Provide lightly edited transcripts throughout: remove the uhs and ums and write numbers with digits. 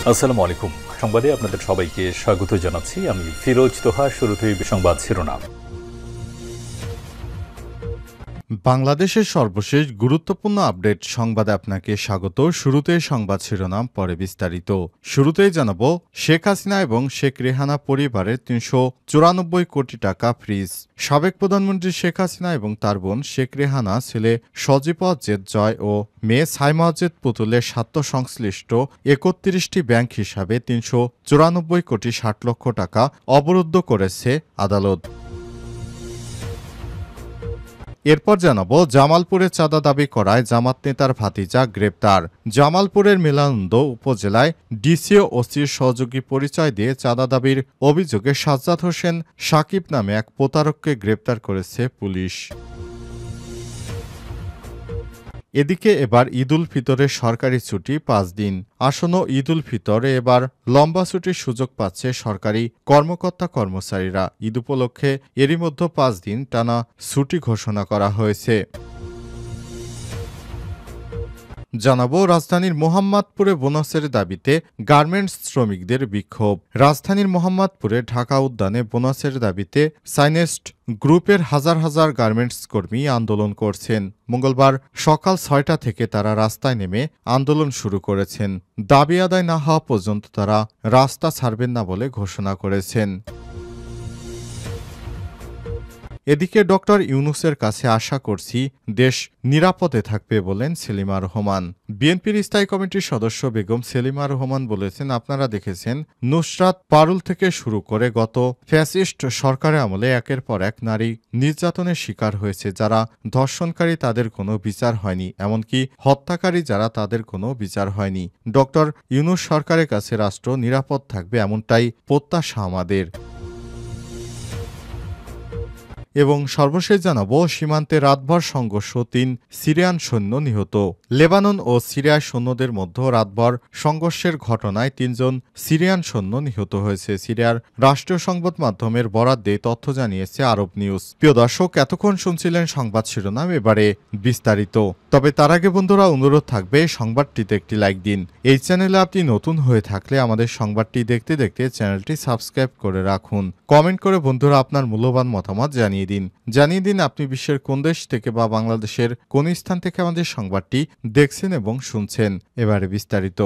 আসসালামু আলাইকুম। সংবাদে আপনাদের সবাইকে স্বাগত জানাচ্ছি। আমি ফিরোজ তোহা। শুরুতেই সংবাদ শিরোনাম। বাংলাদেশের সর্বশেষ গুরুত্বপূর্ণ আপডেট সংবাদে আপনাকে স্বাগত। শুরুতেই সংবাদ শিরোনাম, পরে বিস্তারিত। শুরুতেই জানাবো, শেখ হাসিনা এবং শেখ রেহানা পরিবারের ৩৯৪ কোটি টাকা ফ্রিজ। সাবেক প্রধানমন্ত্রী শেখ হাসিনা এবং তার বোন শেখ রেহানা, ছেলে সজীব জেদ জয় ও মেয়ে সাইমা জেদ পুতুলের স্বার্থ সংশ্লিষ্ট ৩১টি ব্যাংক হিসাবে ৩৯৪ কোটি ৬০ লক্ষ টাকা অবরুদ্ধ করেছে আদালত। এরপর জানাবো, জামালপুরে চাঁদা দাবি করায় জামাত নেতার ভাতিজা গ্রেপ্তার। জামালপুরের মেলান্দহ উপজেলায় ডিসি ও ওসির সহযোগী পরিচয় দিয়ে চাঁদা দাবির অভিযোগে সাজ্জাদ হোসেন সাকিব নামে এক প্রতারককে গ্রেপ্তার করেছে পুলিশ। এদিকে এবার ঈদুল ফিতরের সরকারি ছুটি ৫ দিন। আসন্ন ঈদুল ফিতরে এবার লম্বা ছুটির সুযোগ পাচ্ছে সরকারি কর্মকর্তা কর্মচারীরা। ঈদ উপলক্ষে এরই মধ্যে ৫ দিন টানা ছুটি ঘোষণা করা হয়েছে। জানাবো, রাজধানীর মোহাম্মদপুরে বোনাসের দাবিতে গার্মেন্টস শ্রমিকদের বিক্ষোভ। রাজধানীর মোহাম্মদপুরে ঢাকা উদ্যানে বোনাসের দাবিতে সাইনেস্ট গ্রুপের হাজার হাজার গার্মেন্টস কর্মী আন্দোলন করছেন। মঙ্গলবার সকাল ৬টা থেকে তারা রাস্তায় নেমে আন্দোলন শুরু করেছেন। দাবি আদায় না হওয়া পর্যন্ত তারা রাস্তা ছাড়বেন না বলে ঘোষণা করেছেন। এদিকে ডক্টর ইউনূসের কাছে আশা করছি দেশ নিরাপদে থাকবে বলেন সেলিমা রহমান। বিএনপির স্থায়ী কমিটির সদস্য বেগম সেলিমা রহমান বলেছেন, আপনারা দেখেছেন নুসরাত পারুল থেকে শুরু করে গত ফ্যাসিস্ট সরকারের আমলে একের পর এক নারী নির্যাতনের শিকার হয়েছে। যারা ধর্ষণকারী তাদের কোনো বিচার হয়নি, এমনকি হত্যাকারী যারা তাদের কোনো বিচার হয়নি। ডক্টর ইউনূস সরকারের কাছে রাষ্ট্র নিরাপদ থাকবে এমনটাই প্রত্যাশা আমাদের। এবং সর্বশেষ জানাবো, সীমান্তে রাতভর সংঘর্ষ, ৩ সিরিয়ান সৈন্য নিহত। লেবানন ও সিরিয়ার সৈন্যদের মধ্যে রাতভর সংঘর্ষের ঘটনায় ৩ জন সিরিয়ান সৈন্য নিহত হয়েছে। সিরিয়ার রাষ্ট্রীয় সংবাদ মাধ্যমের বরাত দিয়ে তথ্য জানিয়েছে আরব নিউজ। প্রিয় দর্শক, এতক্ষণ শুনছিলেন সংবাদ শিরোনাম, এবারে বিস্তারিত। তবে তার আগে বন্ধুরা, অনুরোধ থাকবে সংবাদটিতে একটি লাইক দিন। এই চ্যানেলে আপনি নতুন হয়ে থাকলে আমাদের সংবাদটি দেখতে দেখতে চ্যানেলটি সাবস্ক্রাইব করে রাখুন। কমেন্ট করে বন্ধুরা আপনার মূল্যবান মতামত জানিয়ে দিন আপনি বিশ্বের কোন দেশ থেকে বা বাংলাদেশের কোন স্থান থেকে আমাদের সংবাদটি দেখছেন এবং শুনছেন। এবারে বিস্তারিত।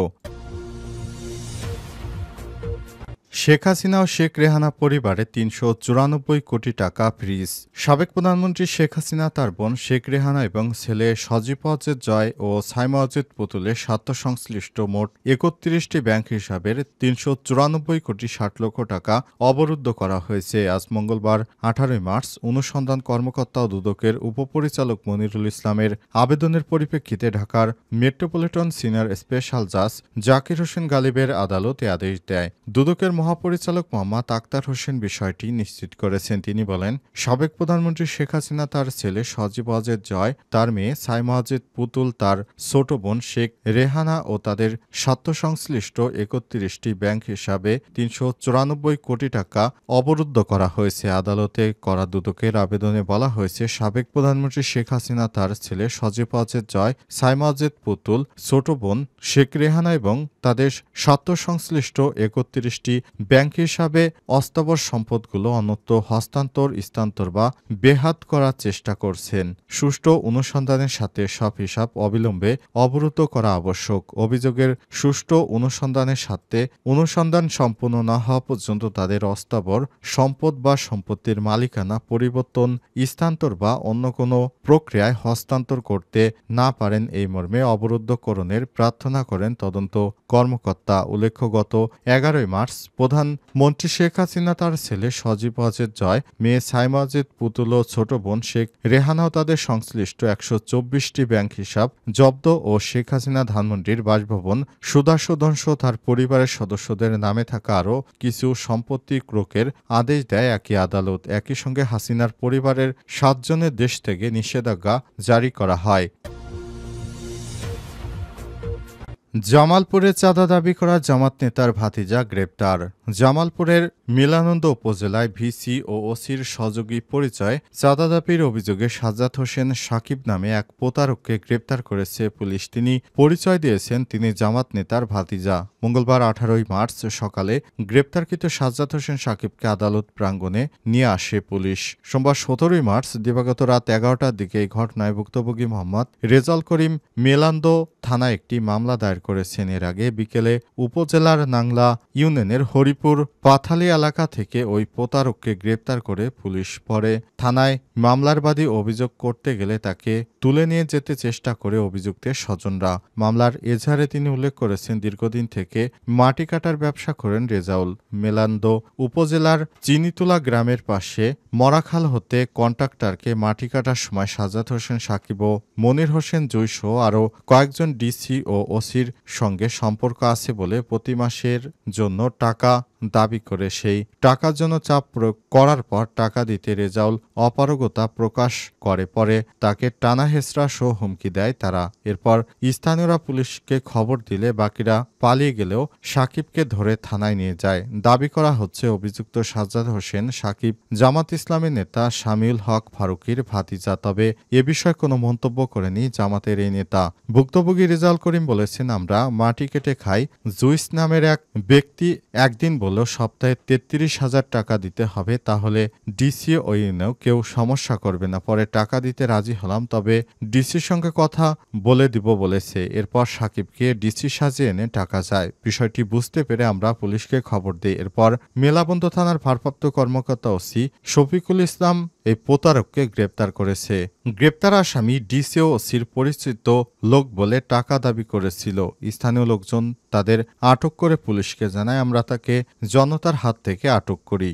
শেখ হাসিনা ও শেখ রেহানা পরিবারে ৩৯৪ কোটি টাকা ফ্রিজ। সাবেক প্রধানমন্ত্রী শেখ হাসিনা, তার বোন শেখ রেহানা এবং ছেলে সজীব জেদ জয় ও সাইমা জেদ পুতুলের স্বার্থ সংশ্লিষ্ট মোট ৩১টি ব্যাংক হিসাবের ৩৯৪ কোটি ৬০ লক্ষ টাকা অবরুদ্ধ করা হয়েছে। আজ মঙ্গলবার ১৮ মার্চ অনুসন্ধান কর্মকর্তা ও দুদকের উপপরিচালক মনিরুল ইসলামের আবেদনের পরিপ্রেক্ষিতে ঢাকার মেট্রোপলিটন সিনিয়র স্পেশাল জাজ জাকির হোসেন গালিবের আদালত এ আদেশ দেয়। দুদকের মহাপরিচালক মোহাম্মদ আক্তার হোসেন বিষয়টি নিশ্চিত করেছেন। তিনি বলেন, সাবেক প্রধানমন্ত্রী শেখ হাসিনা, তার ছেলে সজীব জেদ জয়, তার মেয়ে সাইমা জেদ পুতুল, তার ছোট বোন শেখ রেহানা ও তাদের স্বার্থ সংশ্লিষ্ট ৩১টি ব্যাংক হিসাবে ৩৯৪ কোটি টাকা অবরুদ্ধ করা হয়েছে। আদালতে করা দুদকের আবেদনে বলা হয়েছে, সাবেক প্রধানমন্ত্রী শেখ হাসিনা, তার ছেলে সজীব জেদ জয়, সাইমা জেদ পুতুল, ছোট বোন শেখ রেহানা এবং তাদের স্বার্থ সংশ্লিষ্ট ৩১টি ব্যাংক হিসাবে অস্থাবর সম্পদগুলো অন্যত্র হস্তান্তর, স্থানান্তর বা বেহাত করার চেষ্টা করছেন। সুষ্ঠু অনুসন্ধানের সাথে সব হিসাব অবিলম্বে অবরুদ্ধ করা আবশ্যক। অভিযোগের সুষ্ঠু অনুসন্ধানের সাথে অনুসন্ধান সম্পন্ন না হওয়া পর্যন্ত তাদের অস্থাবর সম্পদ বা সম্পত্তির মালিকানা পরিবর্তন, স্থানান্তর বা অন্য কোনো প্রক্রিয়ায় হস্তান্তর করতে না পারেন, এই মর্মে অবরুদ্ধকরণের প্রার্থনা করেন তদন্ত কর্মকর্তা। উল্লেখ্য, গত ১১ মার্চ প্রধানমন্ত্রী শেখ হাসিনা, তার ছেলে সজীব জেদ জয়, মেয়ে সাইমা জেদ পুতুল ও ছোট বোন শেখ রেহানাও তাদের সংশ্লিষ্ট ১২৪টি ব্যাংক হিসাব জব্দ ও শেখ হাসিনা ধানমন্ডির বাসভবন, সুধাসুধনসহ তার পরিবারের সদস্যদের নামে থাকা আরও কিছু সম্পত্তি ক্রোকের আদেশ দেয় একই আদালত। একই সঙ্গে হাসিনার পরিবারের ৭ জনের দেশ থেকে নিষেধাজ্ঞা জারি করা হয়। জামালপুরে চাঁদা দাবি করা জামাত নেতার ভাতিজা গ্রেপ্তার। জামালপুরের মিলানন্দ উপজেলায় ভিসি ও ওসির সহযোগী পরিচয় চাঁদা দাবির অভিযোগে সাজ্জাদ হোসেন সাকিব নামে এক প্রতারককে গ্রেপ্তার করেছে পুলিশ। তিনি পরিচয় দিয়েছেন তিনি জামাত নেতার ভাতিজা। মঙ্গলবার 18 মার্চ সকালে গ্রেপ্তারকৃত সাজ্জাদ হোসেন সাকিবকে আদালত প্রাঙ্গণে নিয়ে আসে পুলিশ। সোমবার 17 মার্চ দিবাগত রাত 11টার দিকে এই ঘটনায় ভুক্তভোগী মোহাম্মদ রেজাল করিম মেলান্দ থানায় একটি মামলা দায়ের করেছেন। এর আগে বিকেলে উপজেলার নাংলা ইউনিয়নের হরিপুর পাথালি এলাকা থেকে ওই প্রতারককে গ্রেপ্তার করে পুলিশ। পরে থানায় মামলার বাদী অভিযোগ করতে গেলে তাকে তুলে নিয়ে যেতে চেষ্টা করে অভিযুক্তের স্বজনরা। মামলার এজাহারে তিনি উল্লেখ করেছেন দীর্ঘদিন থেকে মাটি কাটার ব্যবসা করেন রেজাউল। মেলান্দ উপজেলার চিনিতুলা গ্রামের পাশে মরাখাল হতে কন্ট্রাক্টরকে মাটি কাটার সময় সাজ্জাদ হোসেন সাকিব ও মনির হোসেন জৈসহ আরও কয়েকজন ডিসি ও ওসির সঙ্গে সম্পর্ক আছে বলে প্রতি মাসের জন্য টাকা দাবি করে সেই টাকার জন্য চাপ প্রয়োগ করার পর টাকা দিতে রেজাউল অপারগতা প্রকাশ করে। পরে তাকে টানা হেঁচড়া সহ হুমকি দেয় তারা। এরপর স্থানীয়রা পুলিশকে খবর দিলে বাকিরা পালিয়ে গেলেও সাকিবকে ধরে থানায় নিয়ে যায়। দাবি করা হচ্ছে অভিযুক্ত সাজ্জাদ হোসেন সাকিব জামাত ইসলামী নেতা শামিউল হক ফারুকীর ভাতিজা। তবে এ বিষয়ে কোনো মন্তব্য করেনি জামাতের এই নেতা। ভুক্তভোগী রেজাউল করিম বলেছেন, আমরা মাটি কেটে খাই। জুইস নামের এক ব্যক্তি একদিন বলল সপ্তাহে 33,000 টাকা দিতে হবে, তাহলে ডিসি ও ইউনিয়নেও কেউ সমস্যা করবে না। পরে টাকা দিতে রাজি হলাম, তবে ডিসির সঙ্গে কথা বলে দিব বলেছে। এরপর সাকিবকে ডিসি সাজিয়ে এনে টাকা যায়। বিষয়টি বুঝতে পেরে আমরা পুলিশকে খবর দিই। এরপর মেলাবন্ধ থানার ভারপ্রাপ্ত কর্মকর্তা ওসি শফিকুল ইসলাম এই প্রতারককে গ্রেপ্তার করেছে। গ্রেপ্তার আসামি ডিসি ও ওসির পরিচিত লোক বলে টাকা দাবি করেছিল। স্থানীয় লোকজন তাদের আটক করে পুলিশকে জানায়। আমরা তাকে জনতার হাত থেকে আটক করি।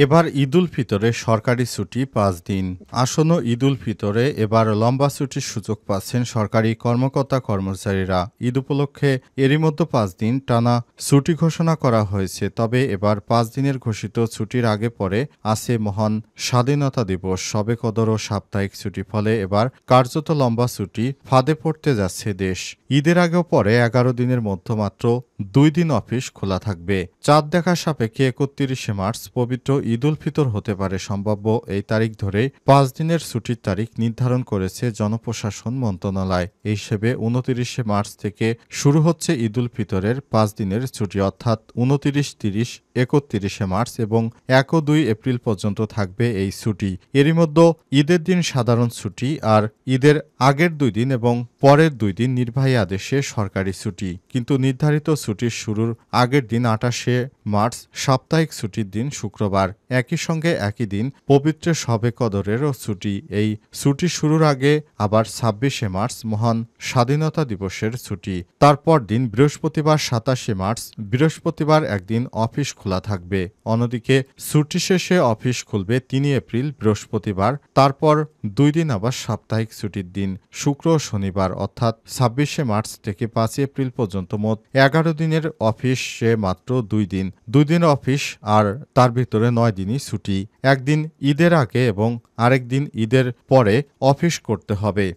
এবার ঈদুল ফিতরে সরকারি ছুটি 5 দিন। আসন্ন ঈদুল ফিতরে এবার লম্বা ছুটির সুযোগ পাচ্ছেন সরকারি কর্মকর্তা কর্মচারীরা। ঈদ উপলক্ষে এরই মধ্যে 5 দিন টানা ছুটি ঘোষণা করা হয়েছে। তবে এবার 5 দিনের ঘোষিত ছুটির আগে পরে আছে মহান স্বাধীনতা দিবস, শবে কদর ও সাপ্তাহিক ছুটি। ফলে এবার কার্যত লম্বা ছুটি ফাঁদে পড়তে যাচ্ছে দেশ। ঈদের আগেও পরে 11 দিনের মধ্যে মাত্র 2 দিন অফিস খোলা থাকবে। চাঁদ দেখার সাপেক্ষে 31 মার্চ পবিত্র ঈদ উল ফিতর হতে পারে। সম্ভাব্য এই তারিখ ধরে 5 দিনের ছুটির তারিখ নির্ধারণ করেছে জনপ্রশাসন মন্ত্রণালয়। এই হিসেবে 29 মার্চ থেকে শুরু হচ্ছে ঈদ উল ফিতরের 5 দিনের ছুটি, অর্থাৎ 29, 30, 31 মার্চ এবং 1 ও 2 এপ্রিল পর্যন্ত থাকবে এই ছুটি। এরই মধ্যে ঈদের দিন সাধারণ ছুটি আর ঈদের আগের 2 দিন এবং পরের 2 দিন নির্বাহী আদেশে সরকারি ছুটি। কিন্তু নির্ধারিত ছুটির শুরুর আগের দিন 28 মার্চ সাপ্তাহিক ছুটির দিন শুক্রবার। একই সঙ্গে একই দিন পবিত্র শবে কদরেরও ছুটি। এই ছুটি শুরুর আগে আবার 26 মার্চ মহান স্বাধীনতা দিবসের ছুটি। তারপর দিন বৃহস্পতিবার 27 মার্চ বৃহস্পতিবার একদিন অফিস খোলা থাকবে। অন্যদিকে ছুটি শেষে অফিস খুলবে 3 এপ্রিল বৃহস্পতিবার। তারপর 2 দিন আবার সাপ্তাহিক ছুটির দিন শুক্র ও শনিবার, অর্থাৎ 26 মার্চ থেকে 5 এপ্রিল পর্যন্ত মোট 11 দিনের অফিসে মাত্র 2 দিন। 2 দিন অফিস আর তার ভিতরে 9 দিনই ছুটি। একদিন ঈদের আগে এবং আরেক দিন ঈদের পরে অফিস করতে হবে।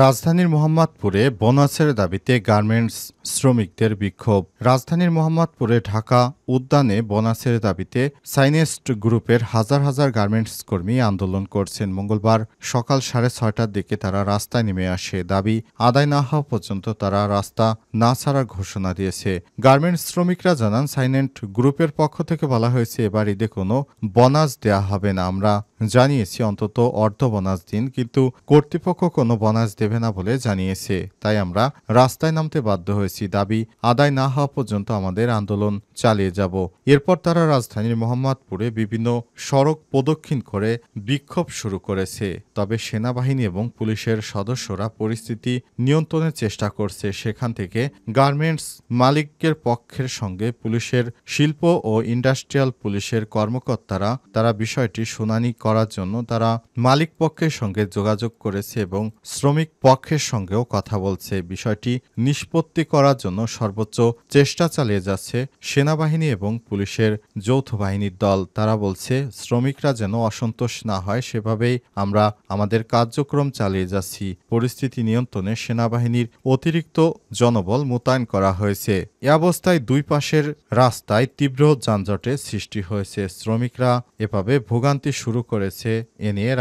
রাজধানীর মোহাম্মদপুরে বোনাসের দাবিতে গার্মেন্টস শ্রমিকদের বিক্ষোভ। রাজধানীর মোহাম্মদপুরে ঢাকা উদ্যানে বোনাসের দাবিতে সাইনেস্ট গ্রুপের হাজার হাজার গার্মেন্টস কর্মী আন্দোলন করছেন। মঙ্গলবার সকাল 6:30টার দিকে তারা রাস্তায় নেমে আসে। দাবি আদায় না হওয়া পর্যন্ত তারা রাস্তা না ছাড়ার ঘোষণা দিয়েছে। গার্মেন্টস শ্রমিকরা জানান, সাইনেন্ট গ্রুপের পক্ষ থেকে বলা হয়েছে এবার ঈদে কোনো বোনাস দেয়া হবে না। আমরা জানিয়েছি অন্তত অর্ধ বোনাস দিন, কিন্তু কর্তৃপক্ষ কোনো বোনাস দেবে না বলে জানিয়েছে। তাই আমরা রাস্তায় নামতে বাধ্য হয়েছি। দাবি আদায় না হওয়া পর্যন্ত আমাদের আন্দোলন চালিয়ে যাব। এরপর তারা রাজধানীর মোহাম্মদপুরে বিভিন্ন সড়ক প্রদক্ষিণ করে বিক্ষোভ শুরু করেছে। তবে সেনাবাহিনী এবং পুলিশের সদস্যরা পরিস্থিতি নিয়ন্ত্রণের চেষ্টা করছে। সেখান থেকে গার্মেন্টস মালিকের পক্ষের সঙ্গে পুলিশের শিল্প ও ইন্ডাস্ট্রিয়াল পুলিশের কর্মকর্তারা তারা বিষয়টি শুনানি করার জন্য তারা মালিক পক্ষের সঙ্গে যোগাযোগ করেছে এবং শ্রমিক পক্ষের সঙ্গেও কথা বলছে। বিষয়টি নিষ্পত্তি করার জন্য সর্বোচ্চ চেষ্টা চালিয়ে যাচ্ছে সেনাবাহিনী এবং পুলিশের যৌথ বাহিনীর দল। তারা বলছে, শ্রমিকরা যেন অসন্তোষ না হয় সেভাবেই আমরা আমাদের কার্যক্রম চালিয়ে যাচ্ছি। পরিস্থিতি নিয়ন্ত্রণে সেনাবাহিনীর অতিরিক্ত জনবল মোতায়েন করা হয়েছে। এ অবস্থায় দুই পাশের রাস্তায় তীব্র যানজটের সৃষ্টি হয়েছে। শ্রমিকরা এভাবে ভোগান্তি শুরু করেছে। এ নিয়ে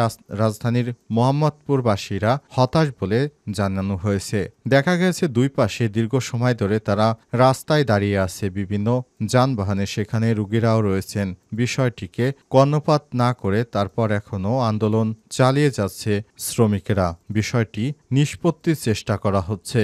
রাজধানীর মোহাম্মদপুরবাসীরা হতাশ বলে জানানো হয়েছে। দেখা গেছে দুই পাশে দীর্ঘ সময় ধরে তারা রাস্তায় দাঁড়িয়ে আছে। বিভিন্ন যানবাহনে সেখানে রোগীরাও রয়েছেন। বিষয়টিকে কর্ণপাত না করে তারপর এখনও আন্দোলন চালিয়ে যাচ্ছে শ্রমিকেরা। বিষয়টি নিষ্পত্তির চেষ্টা করা হচ্ছে।